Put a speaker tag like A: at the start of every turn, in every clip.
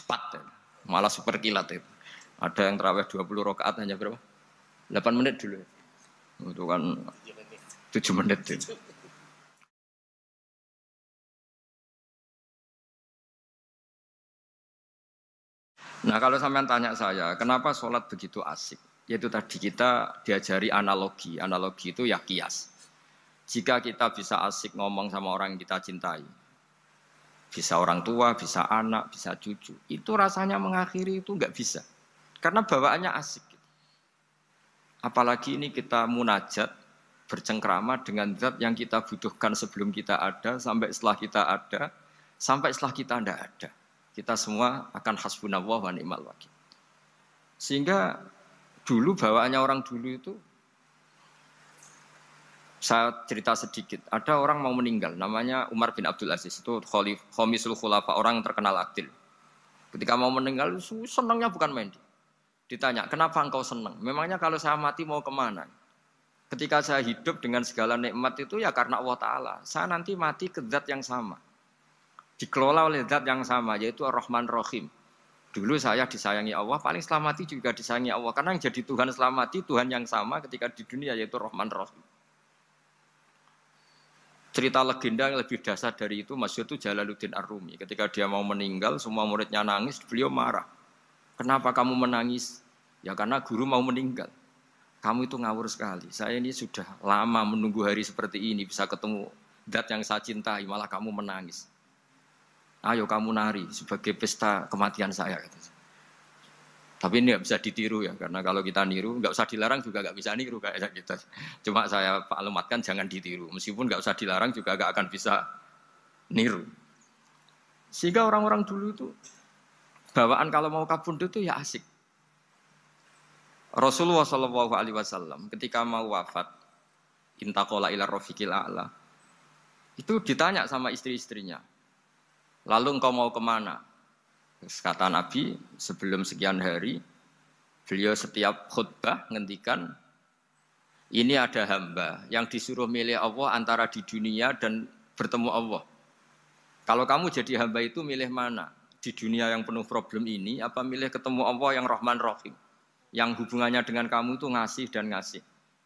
A: cepat ya. Malah super kilat itu. Ada yang tarawih 20 rakaat hanya berapa? 8 menit dulu. Itu kan 7 menit itu. Nah kalau sampean tanya saya, kenapa sholat begitu asik? Yaitu tadi kita diajari analogi. Analogi itu ya kias. Jika kita bisa asik ngomong sama orang yang kita cintai, bisa orang tua, bisa anak, bisa cucu, itu rasanya mengakhiri itu nggak bisa. Karena bawaannya asik. Apalagi ini kita munajat, bercengkrama dengan zat yang kita butuhkan sebelum kita ada, sampai setelah kita ada, sampai setelah kita tidak ada. Kita semua akan hasbunallah wa ni'mal wakil. Sehingga dulu bawaannya orang dulu itu, saya cerita sedikit. Ada orang mau meninggal, namanya Umar bin Abdul Aziz, itu Khomisul Khulafa, orang yang terkenal adil. Ketika mau meninggal, senangnya bukan main. Ditanya, kenapa engkau senang? Memangnya kalau saya mati mau kemana? Ketika saya hidup dengan segala nikmat itu ya karena Allah Ta'ala. Saya nanti mati ke zat yang sama. Dikelola oleh zat yang sama, yaitu Ar-Rahman Rahim. Dulu saya disayangi Allah, paling setelah mati juga disayangi Allah. Karena yang jadi Tuhan setelah mati, Tuhan yang sama ketika di dunia, yaitu Rahman Rahim. Cerita legenda yang lebih dasar dari itu, masyhur itu Jalaluddin Ar-Rumi. Ketika dia mau meninggal, semua muridnya nangis, beliau marah. Kenapa kamu menangis? Ya karena guru mau meninggal. Kamu itu ngawur sekali. Saya ini sudah lama menunggu hari seperti ini, bisa ketemu zat yang saya cintai, malah kamu menangis. Ayo kamu nari sebagai pesta kematian saya. Tapi ini nggak bisa ditiru ya, karena kalau kita niru, nggak usah dilarang juga nggak bisa niru kayak kita. Cuma saya maklumatkan jangan ditiru. Meskipun nggak usah dilarang juga nggak akan bisa niru. Sehingga orang-orang dulu itu bawaan kalau mau kabundut itu ya asik. Rasulullah Shallallahu Alaihi Wasallam ketika mau wafat, intaqola ila rofiqil a'la, itu ditanya sama istri-istrinya, lalu engkau mau kemana? Kata Nabi, sebelum sekian hari, beliau setiap khutbah ngendikan, ini ada hamba yang disuruh milih Allah antara di dunia dan bertemu Allah. Kalau kamu jadi hamba itu milih mana? Di dunia yang penuh problem ini, apa milih ketemu Allah yang Rahman Rahim? Yang hubungannya dengan kamu itu ngasih dan ngasih.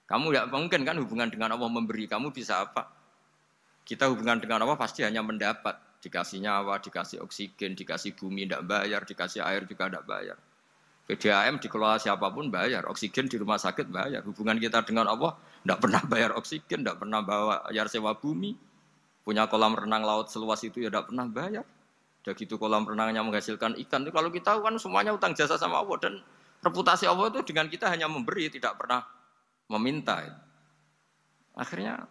A: Kamu tidak mungkin kan hubungan dengan Allah memberi, kamu bisa apa? Kita hubungan dengan Allah pasti hanya mendapat. Dikasih nyawa, dikasih oksigen, dikasih bumi tidak bayar, dikasih air juga tidak bayar. PDAM dikelola siapapun bayar, oksigen di rumah sakit bayar. Hubungan kita dengan Allah tidak pernah bayar oksigen, tidak pernah bayar sewa bumi. Punya kolam renang laut seluas itu ya tidak pernah bayar. Udah gitu kolam renangnya menghasilkan ikan. Itu kalau kita kan semuanya utang jasa sama Allah, dan reputasi Allah itu dengan kita hanya memberi, tidak pernah meminta. Akhirnya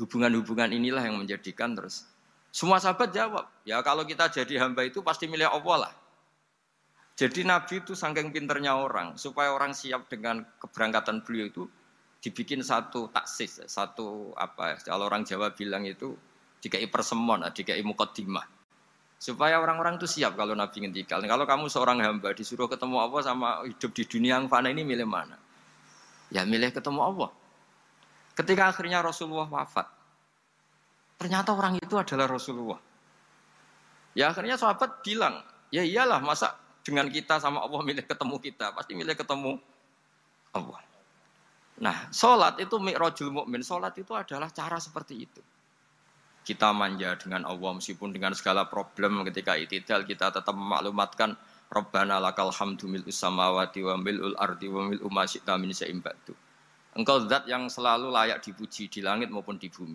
A: hubungan-hubungan inilah yang menjadikan terus. Semua sahabat jawab, ya kalau kita jadi hamba itu pasti milih Allah lah. Jadi Nabi itu saking pinternya orang, supaya orang siap dengan keberangkatan beliau itu dibikin satu taksis, satu apa? Kalau orang Jawa bilang itu dikai persemon, dikai mukaddimah. Supaya orang-orang itu siap kalau Nabi ngendikan. Kalau kamu seorang hamba disuruh ketemu Allah sama hidup di dunia yang fana ini, milih mana? Ya milih ketemu Allah. Ketika akhirnya Rasulullah wafat, ternyata orang itu adalah Rasulullah. Ya akhirnya sahabat bilang, ya iyalah masa dengan kita sama Allah milih ketemu kita, pasti milih ketemu Allah. Nah, sholat itu mi'rajul mukmin. Sholat itu adalah cara seperti itu. Kita manja dengan Allah meskipun dengan segala problem, ketika itidal kita tetap memaklumatkan Rabbana lakal hamdu mil'us samawati wa mil'ul ardi wa mil'u ma syi'ta min syai'in ba'du. Engkau zat yang selalu layak dipuji di langit maupun di bumi.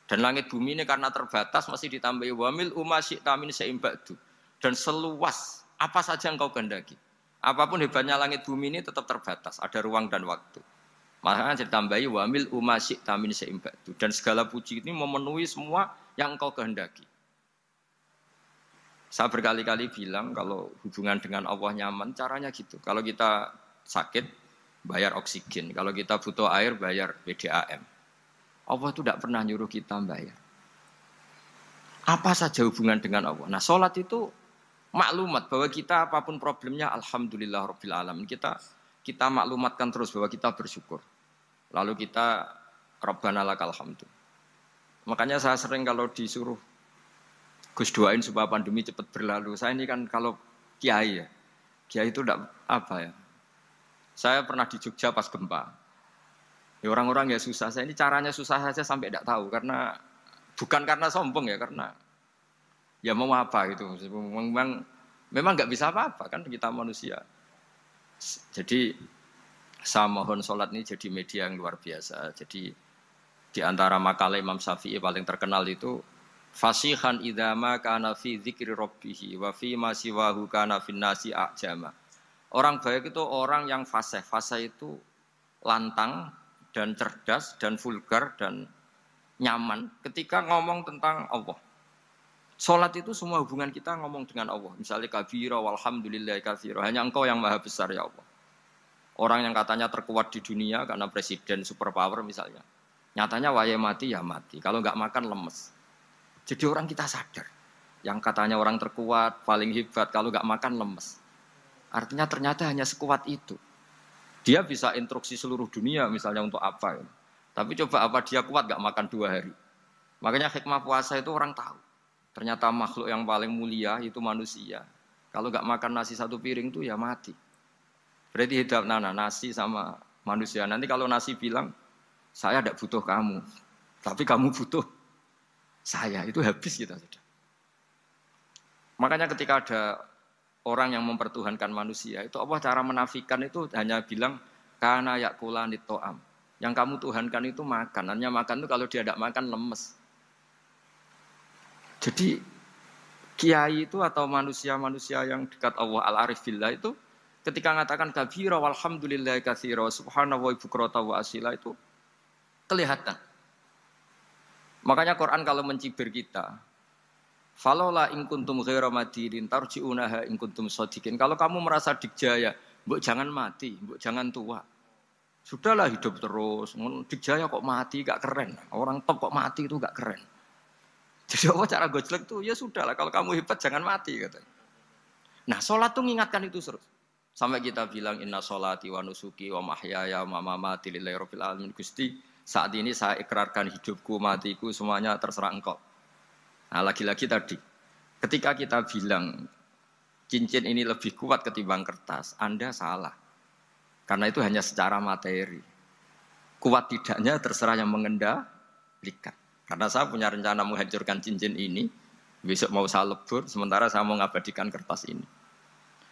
A: Dan langit bumi ini karena terbatas masih ditambahi wa mil'u ma syi'ta min syai'in ba'du. Dan seluas apa saja engkau kehendaki. Apapun hebatnya langit bumi ini tetap terbatas, ada ruang dan waktu. Makanya ditambahi wa mil'u ma syi'ta min syai'in ba'du. Dan segala puji ini memenuhi semua yang engkau kehendaki. Saya berkali-kali bilang kalau hubungan dengan Allah nyaman, caranya gitu. Kalau kita sakit, bayar oksigen. Kalau kita butuh air, bayar PDAM. Allah itu tidak pernah nyuruh kita bayar. Apa saja hubungan dengan Allah. Nah, sholat itu maklumat bahwa kita apapun problemnya, alhamdulillah rabbil alamin. Kita maklumatkan terus bahwa kita bersyukur. Lalu kita Rabbana lakal hamdu. Makanya saya sering kalau disuruh Gus doain supaya pandemi cepat berlalu. Saya ini kan kalau kiai ya, kiai itu tidak apa ya. Saya pernah di Jogja pas gempa. Ya orang-orang ya susah. Saya ini caranya susah saja sampai tidak tahu karena bukan karena sombong ya, karena ya mau apa gitu. Memang nggak bisa apa-apa kan kita manusia. Jadi saya mohon sholat ini jadi media yang luar biasa. Jadi di antara makalah Imam Syafi'i paling terkenal itu fasihan idama kana fi dzikri rabbih wa fi ma siwahu kana fin nasi ajama. Orang baik itu orang yang fasih. Fasih itu lantang dan cerdas dan vulgar dan nyaman ketika ngomong tentang Allah. Salat itu semua hubungan kita ngomong dengan Allah. Misalnya kabira walhamdulillah katsira. Hanya Engkau yang maha besar ya Allah. Orang yang katanya terkuat di dunia karena presiden superpower misalnya. Nyatanya waya mati ya mati. Kalau nggak makan lemes. Jadi orang kita sadar. Yang katanya orang terkuat, paling hebat. Kalau nggak makan lemes. Artinya ternyata hanya sekuat itu. Dia bisa instruksi seluruh dunia misalnya untuk apa. Ya. Tapi coba apa dia kuat nggak makan 2 hari. Makanya hikmah puasa itu orang tahu. Ternyata makhluk yang paling mulia itu manusia. Kalau nggak makan nasi 1 piring itu ya mati. Berarti hidup nasi sama manusia. Nanti kalau nasi bilang, saya tidak butuh kamu. Tapi kamu butuh saya. Itu habis kita sudah. Makanya ketika ada orang yang mempertuhankan manusia, itu Allah cara menafikan itu hanya bilang, kana yakulanit to'am. Yang kamu tuhankan itu makan. Hanya makan itu kalau dia tidak makan lemes. Jadi kiai itu atau manusia-manusia yang dekat Allah al-arif billah itu ketika mengatakan kabira walhamdulillah katsira subhanallahi bukrata wa asila itu kelihatan. Makanya Quran kalau mencibir kita, falola in kuntum ghaira madirin tarji'unaha in kuntum shadiqin. Kalau kamu merasa dikjaya, mbok jangan mati, mbok jangan tua. Sudahlah hidup terus. Dikjaya kok mati gak keren. Orang top kok mati itu gak keren. Jadi apa cara gojlek tuh ya sudahlah kalau kamu hebat jangan mati katanya. Nah, sholat tuh mengingatkan itu terus. Sampai kita bilang inna sholati wa nusuki wa mahyaya wa mamati lillahi rabbil alamin. Gusti, saat ini saya ikrarkan hidupku, matiku semuanya terserah Engkau. Nah, lagi-lagi tadi ketika kita bilang cincin ini lebih kuat ketimbang kertas, Anda salah. Karena itu hanya secara materi. Kuat tidaknya terserah yang mengendalikan. Karena saya punya rencana menghancurkan cincin ini, besok mau saya lebur, sementara saya mau mengabadikan kertas ini.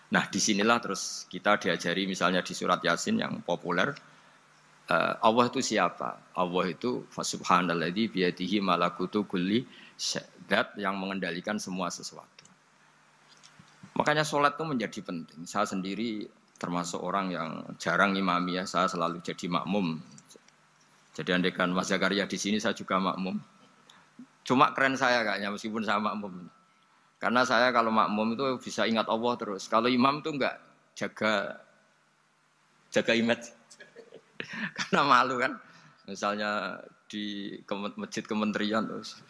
A: Nah, disinilah terus kita diajari misalnya di surat Yasin yang populer, Allah itu siapa? Allah itu subhanalladzi biyadihi malakutu kulli syai'in yang mengendalikan semua sesuatu. Makanya sholat itu menjadi penting. Saya sendiri termasuk orang yang jarang imami ya, saya selalu jadi makmum. Jadi andaikan Mas Zakaria di sini saya juga makmum. Cuma keren saya kayaknya meskipun saya makmum. Karena saya kalau makmum itu bisa ingat Allah terus. Kalau imam itu enggak jaga image. Karena malu kan. Misalnya di masjid kementerian terus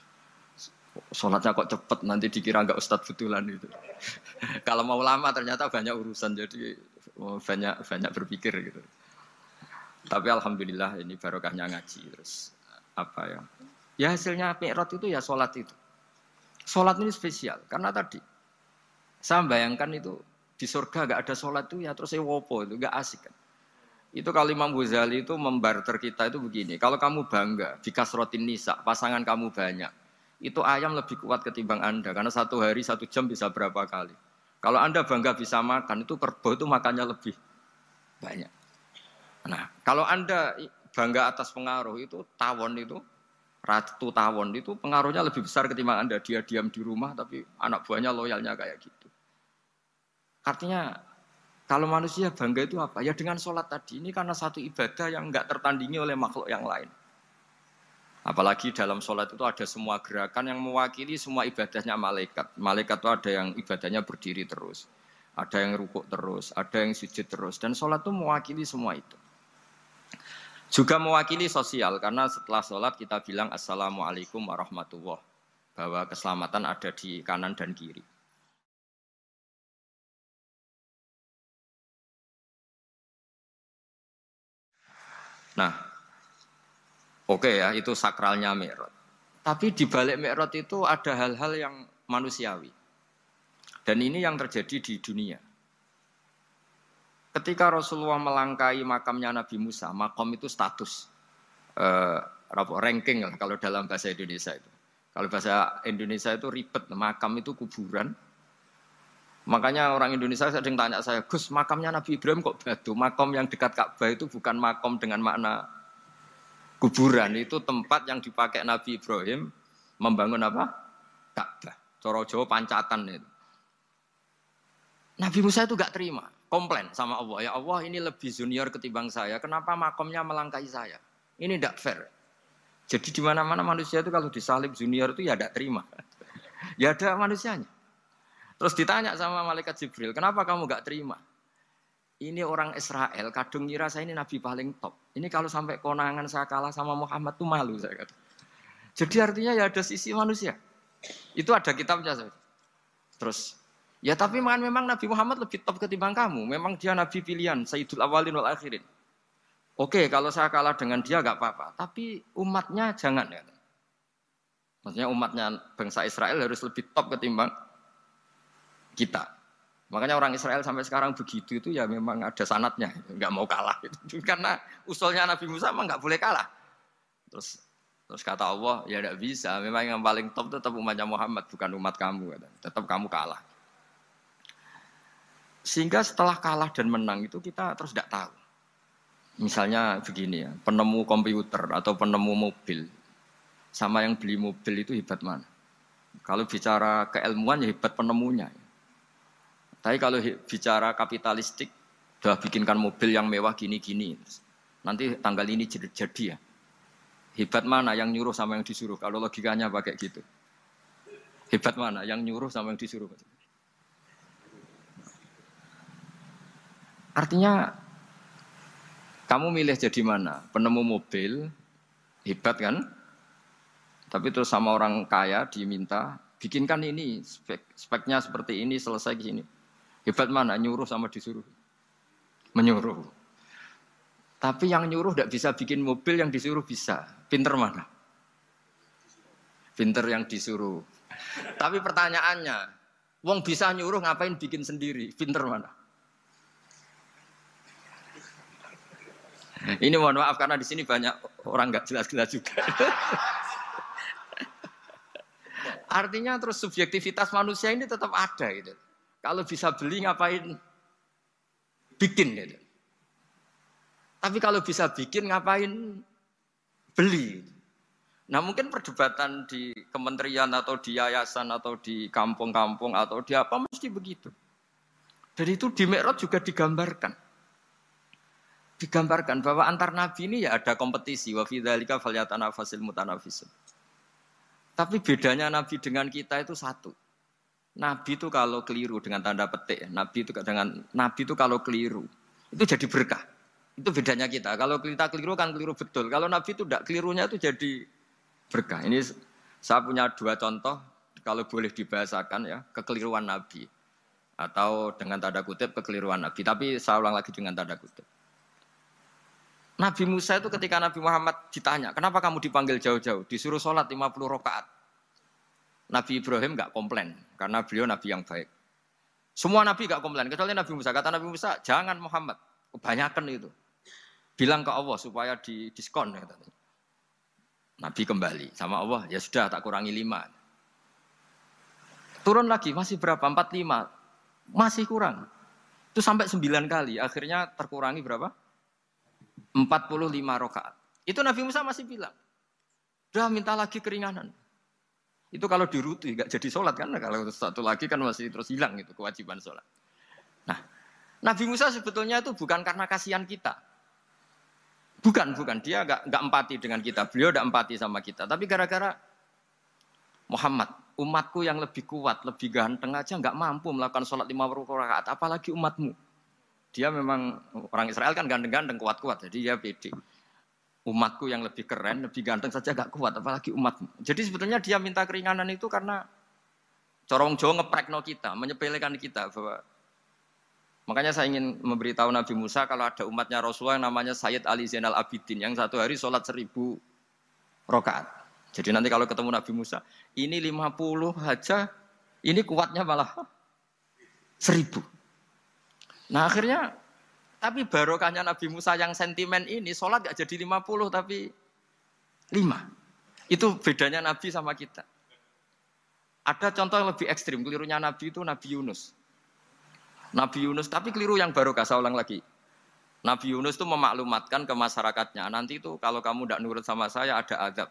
A: sholatnya kok cepet nanti dikira enggak ustadz betulan itu. Kalau mau lama ternyata banyak urusan jadi banyak berpikir gitu. Tapi alhamdulillah ini barokahnya ngaji terus apa ya? Ya hasilnya mi'raj itu ya sholat itu. Sholat ini spesial karena tadi saya bayangkan itu di surga gak ada sholat itu ya terus wopo itu gak asik kan. Itu kalau Imam Ghazali itu membarter kita itu begini. Kalau kamu bangga di kasrotin nisa pasangan kamu banyak, itu ayam lebih kuat ketimbang Anda karena 1 hari 1 jam bisa berapa kali. Kalau Anda bangga bisa makan itu kerbau itu makannya lebih banyak. Nah, kalau Anda bangga atas pengaruh itu tawon itu, ratu tawon itu pengaruhnya lebih besar ketimbang Anda. Dia diam di rumah tapi anak buahnya loyalnya kayak gitu. Artinya kalau manusia bangga itu apa? Ya dengan sholat tadi. Ini karena satu ibadah yang enggak tertandingi oleh makhluk yang lain. Apalagi dalam sholat itu ada semua gerakan yang mewakili semua ibadahnya malaikat. Malaikat itu ada yang ibadahnya berdiri terus. Ada yang rukuk terus, ada yang sujud terus. Dan sholat itu mewakili semua itu. Juga mewakili sosial, karena setelah sholat kita bilang Assalamualaikum warahmatullahi wabarakatuh. Bahwa keselamatan ada di kanan dan kiri. Nah, oke ya, itu sakralnya Mi'raj. Tapi di balik Mi'raj itu ada hal-hal yang manusiawi. Dan ini yang terjadi di dunia. Ketika Rasulullah melangkai makamnya Nabi Musa, makom itu status, ranking lah kalau dalam bahasa Indonesia itu. Kalau bahasa Indonesia itu ribet, makam itu kuburan. Makanya orang Indonesia sering tanya saya, Gus, makamnya Nabi Ibrahim kok batu? Makom yang dekat Ka'bah itu bukan makom dengan makna kuburan, itu tempat yang dipakai Nabi Ibrahim membangun apa? Ka'bah. Coro Jawa pancatan itu. Nabi Musa itu gak terima, komplain sama Allah. Ya Allah, ini lebih junior ketimbang saya. Kenapa makomnya melangkai saya? Ini tidak fair. Jadi di mana-mana manusia itu kalau disalib junior itu ya tidak terima. Ya ada manusianya. Terus ditanya sama malaikat Jibril, kenapa kamu gak terima? Ini orang Israel, kadung ngira saya ini nabi paling top. Ini kalau sampai konangan saya kalah sama Muhammad tuh malu saya kata. Jadi artinya ya ada sisi manusia. Itu ada kitabnya. Terus ya tapi memang Nabi Muhammad lebih top ketimbang kamu. Memang dia Nabi pilihan, Sayyidul Awalin wal Akhirin. Oke, kalau saya kalah dengan dia gak apa-apa. Tapi umatnya jangan ya. Maksudnya umatnya bangsa Israel harus lebih top ketimbang kita. Makanya orang Israel sampai sekarang begitu itu ya memang ada sanatnya. Gak mau kalah. Karena usulnya Nabi Musa memang gak boleh kalah. Terus kata Allah, ya tidak bisa. Memang yang paling top tetap umatnya Muhammad, bukan umat kamu. Tetap kamu kalah. Sehingga setelah kalah dan menang itu kita terus tidak tahu. Misalnya begini ya, penemu komputer atau penemu mobil sama yang beli mobil itu hebat mana? Kalau bicara keilmuan ya hebat penemunya. Tapi kalau bicara kapitalistik, udah bikinkan mobil yang mewah gini-gini, nanti tanggal ini jadi ya. Hebat mana yang nyuruh sama yang disuruh? Kalau logikanya pakai gitu. Hebat mana yang nyuruh sama yang disuruh? Artinya kamu milih jadi mana? Penemu mobil, hebat kan? Tapi terus sama orang kaya diminta, bikinkan ini, speknya seperti ini, selesai gini. Hebat mana? Nyuruh sama disuruh? Menyuruh. Tapi yang nyuruh tidak bisa bikin mobil, yang disuruh bisa. Pinter mana? Pinter yang disuruh. Tapi pertanyaannya, wong bisa nyuruh ngapain bikin sendiri? Pinter mana? Ini mohon maaf karena di sini banyak orang nggak jelas-jelas juga. Artinya terus subjektivitas manusia ini tetap ada gitu. Kalau bisa beli ngapain bikin gitu. Tapi kalau bisa bikin ngapain beli. Nah mungkin perdebatan di kementerian atau di yayasan atau di kampung-kampung atau di apa mesti begitu. Dan itu di Mi'raj juga digambarkan. Digambarkan bahwa antar nabi ini ya ada kompetisi, wa fi dzalika falyatanafasil mutanafisun. Tapi bedanya nabi dengan kita itu satu. Nabi itu kalau keliru dengan tanda petik, nabi itu kalau keliru itu jadi berkah. Itu bedanya kita. Kalau kita keliru kan keliru betul. Kalau nabi itu tidak, kelirunya itu jadi berkah. Ini saya punya dua contoh kalau boleh dibahasakan ya, kekeliruan nabi atau dengan tanda kutip kekeliruan nabi. Tapi saya ulang lagi dengan tanda kutip. Nabi Musa itu ketika Nabi Muhammad ditanya, kenapa kamu dipanggil jauh-jauh? Disuruh sholat 50 rakaat. Nabi Ibrahim enggak komplain, karena beliau Nabi yang baik. Semua Nabi enggak komplain, kecuali Nabi Musa. Kata Nabi Musa, jangan Muhammad, kebanyakan itu. Bilang ke Allah supaya didiskon. Nabi kembali sama Allah, ya sudah tak kurangi 5. Turun lagi, masih berapa? 45. Masih kurang. Itu sampai 9 kali, akhirnya terkurangi berapa? 45 rakaat. Itu Nabi Musa masih bilang, udah minta lagi keringanan. Itu kalau dirutu nggak jadi sholat kan? Kalau satu lagi kan masih terus hilang itu kewajiban sholat. Nah, Nabi Musa sebetulnya itu bukan karena kasihan kita. Bukan. Dia nggak empati dengan kita. Beliau nggak empati sama kita. Tapi gara-gara Muhammad, umatku yang lebih kuat, lebih ganteng aja nggak mampu melakukan sholat 50 rakaat. Apalagi umatmu. Dia memang orang Israel kan ganteng-ganteng, kuat-kuat. Jadi dia pede. Umatku yang lebih keren, lebih ganteng saja gak kuat, apalagi umatmu. Jadi sebetulnya dia minta keringanan itu karena corong Jawa ngeprekno kita, menyepelekan kita. Bahwa makanya saya ingin memberitahu Nabi Musa kalau ada umatnya Rasulullah yang namanya Sayyid Ali Zainal Abidin yang satu hari sholat 1000 rakaat. Jadi nanti kalau ketemu Nabi Musa, ini 50 aja Ini kuatnya malah 1000. Nah akhirnya, tapi barokahnya Nabi Musa yang sentimen ini, sholat gak jadi 50 tapi 5. Itu bedanya Nabi sama kita. Ada contoh yang lebih ekstrim, kelirunya Nabi itu Nabi Yunus. Nabi Yunus, tapi keliru yang barokah, saya ulang lagi. Nabi Yunus itu memaklumatkan ke masyarakatnya, nanti itu kalau kamu tidak nurut sama saya ada azab.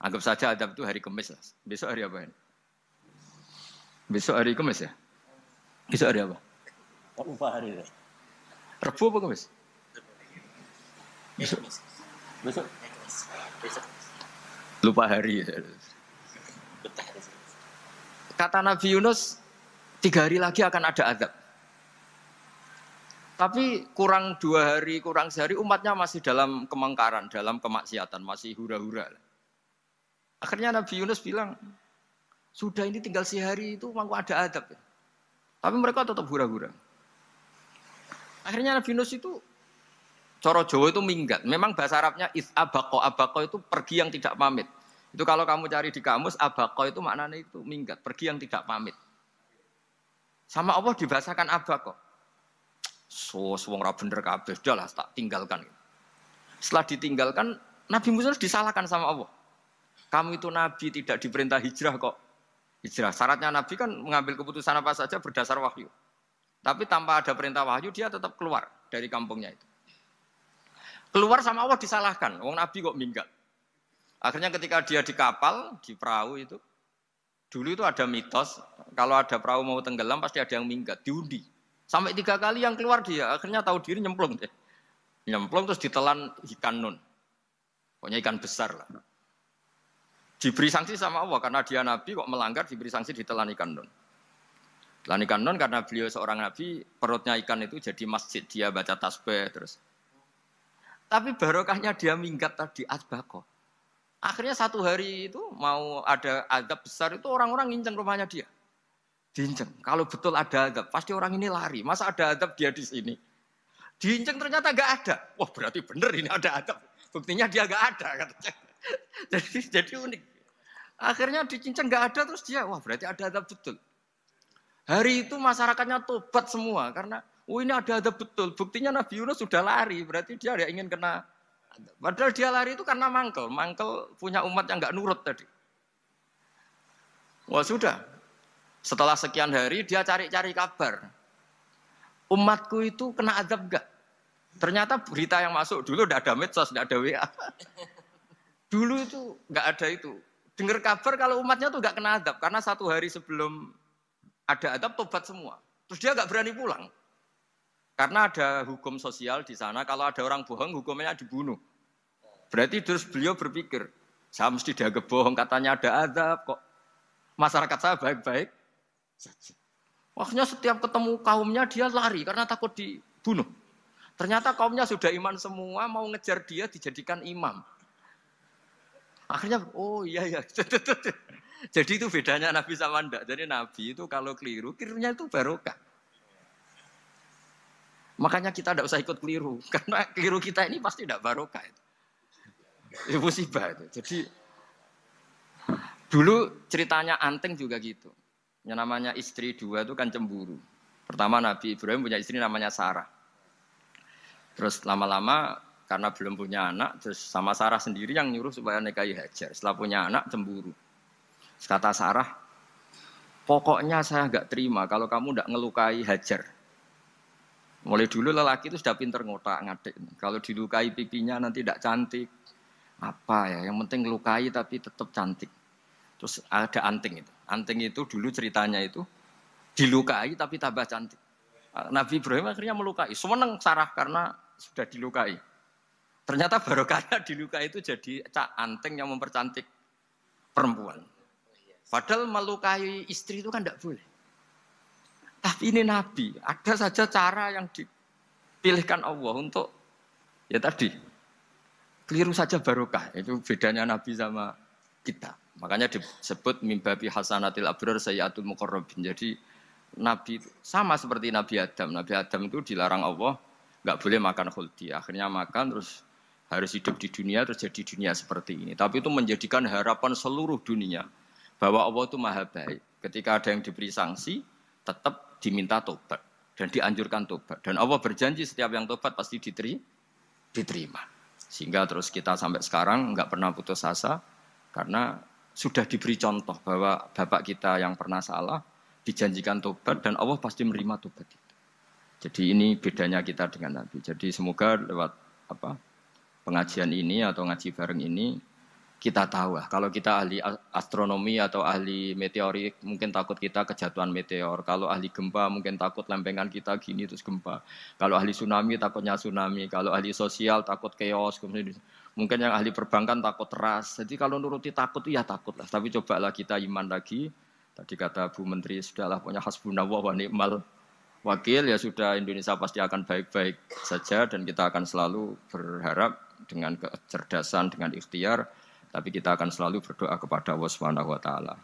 A: Anggap saja azab itu hari Kamis. Besok hari apa ini? Besok hari Kamis ya? Besok hari apa?
B: Lupa hari itu.
A: Rebu apa Kamis? Besok. Besok. Lupa hari. Kata Nabi Yunus, 3 hari lagi akan ada azab. Tapi kurang 2 hari, kurang sehari umatnya masih dalam kemungkaran, dalam kemaksiatan, masih hura-hura. Akhirnya Nabi Yunus bilang, sudah ini tinggal sehari itu mau ada azab. Tapi mereka tetap hura-hura. Akhirnya Nabi Yunus itu, coro Jawa itu minggat. Memang bahasa Arabnya abako itu pergi yang tidak pamit. Itu kalau kamu cari di kamus, abako itu maknanya itu minggat, pergi yang tidak pamit. Sama Allah dibahasakan abako. So, wong ra bener kabeh, udahlah tak tinggalkan. Setelah ditinggalkan, Nabi Musa disalahkan sama Allah. Kamu itu Nabi tidak diperintah hijrah kok. Hijrah, syaratnya Nabi kan mengambil keputusan apa saja berdasar wahyu. Tapi tanpa ada perintah wahyu, dia tetap keluar dari kampungnya itu. Keluar sama Allah disalahkan, wong Nabi kok minggat. Akhirnya ketika dia di kapal, di perahu itu, dulu itu ada mitos, kalau ada perahu mau tenggelam pasti ada yang minggat, diundi. Sampai 3 kali yang keluar dia, akhirnya tahu diri nyemplung deh. Nyemplung terus ditelan ikan nun. Pokoknya ikan besar lah. Diberi sanksi sama Allah, karena dia Nabi kok melanggar, diberi sanksi ditelan ikan nun. Telan ikan nun karena beliau seorang Nabi, perutnya ikan itu jadi masjid, dia baca tasbih terus. Tapi barokahnya dia minggat tadi, asbaqo. Akhirnya 1 hari itu mau ada azab besar itu orang-orang nginceng rumahnya dia. Diinceng. Kalau betul ada azab, pasti orang ini lari. Masa ada azab dia di sini? Diinceng ternyata nggak ada. Wah berarti benar ini ada azab. Buktinya dia nggak ada. Katanya. Jadi unik. Akhirnya dicinceng nggak ada terus dia, wah berarti ada azab betul. Hari itu masyarakatnya tobat semua karena, ini ada azab betul. Buktinya Nabi Yunus sudah lari, berarti dia tidak ingin kena. Padahal dia lari itu karena mangkel punya umat yang nggak nurut tadi. Wah sudah. Setelah sekian hari dia cari-cari kabar. Umatku itu kena azab enggak? Ternyata berita yang masuk dulu tidak ada medsos, tidak ada WA. Dulu itu enggak ada itu. Dengar kabar kalau umatnya tuh enggak kena azab karena 1 hari sebelum ada azab tobat semua. Terus dia enggak berani pulang. Karena ada hukum sosial di sana, kalau ada orang bohong hukumnya dibunuh. Berarti terus beliau berpikir, saya mesti dianggap bohong, katanya ada azab kok. Masyarakat saya baik-baik saja. Akhirnya setiap ketemu kaumnya dia lari karena takut dibunuh. Ternyata kaumnya sudah iman semua, mau ngejar dia dijadikan imam. Akhirnya, oh iya. Jadi itu bedanya Nabi sama ndak. Jadi Nabi itu kalau kelirunya itu barokah. Makanya kita tidak usah ikut keliru. Karena keliru kita ini pasti tidak barokah. Itu musibah itu. Jadi dulu ceritanya Anting juga gitu. Yang namanya istri 2 itu kan cemburu. Pertama Nabi Ibrahim punya istri namanya Sarah. Terus lama-lama karena belum punya anak, terus sama Sarah sendiri yang nyuruh supaya nikahi Hajar. Setelah punya anak cemburu. Terus kata Sarah, pokoknya saya nggak terima kalau kamu nggak ngelukai Hajar. Mulai dulu lelaki itu sudah pinter ngotak-ngatik. Kalau dilukai pipinya nanti tidak cantik. Apa ya, yang penting ngelukai tapi tetap cantik. Terus ada Anting itu. Anting itu dulu ceritanya itu dilukai tapi tambah cantik. Nabi Ibrahim akhirnya melukai. Seneng Sarah karena sudah dilukai. Ternyata barokahnya dilukai itu jadi Anting yang mempercantik perempuan. Padahal melukai istri itu kan tidak boleh. Tapi ini Nabi, ada saja cara yang dipilihkan Allah untuk ya tadi keliru saja barokah. Itu bedanya Nabi sama kita. Makanya disebut mimbabi hasanatil abrar sayyatul muqarrabin. Jadi Nabi sama seperti Nabi Adam. Nabi Adam itu dilarang Allah nggak boleh makan khuldi. Akhirnya makan terus harus hidup di dunia terus jadi dunia seperti ini. Tapi itu menjadikan harapan seluruh dunia. bahwa Allah itu maha baik. Ketika ada yang diberi sanksi, tetap diminta tobat dan dianjurkan tobat. Dan Allah berjanji setiap yang tobat pasti diterima. Sehingga terus kita sampai sekarang nggak pernah putus asa karena sudah diberi contoh bahwa bapak kita yang pernah salah dijanjikan tobat dan Allah pasti menerima tobat itu. Jadi ini bedanya kita dengan Nabi. Jadi semoga lewat pengajian ini atau ngaji bareng ini kita tahu kalau kita ahli astronomi atau ahli meteorik mungkin takut kita kejatuhan meteor. Kalau ahli gempa mungkin takut lempengan kita gini terus gempa. Kalau ahli tsunami takutnya tsunami. Kalau ahli sosial takut chaos. Mungkin yang ahli perbankan takut ras. Jadi kalau nuruti takut ya takutlah. Tapi cobalah kita iman lagi. Tadi kata Bu Menteri sudahlah punya hasbunallah wa ni'mal wakil ya sudah Indonesia pasti akan baik-baik saja dan kita akan selalu berharap dengan kecerdasan dengan ikhtiar tapi kita akan selalu berdoa kepada Allah Subhanahu wa taala.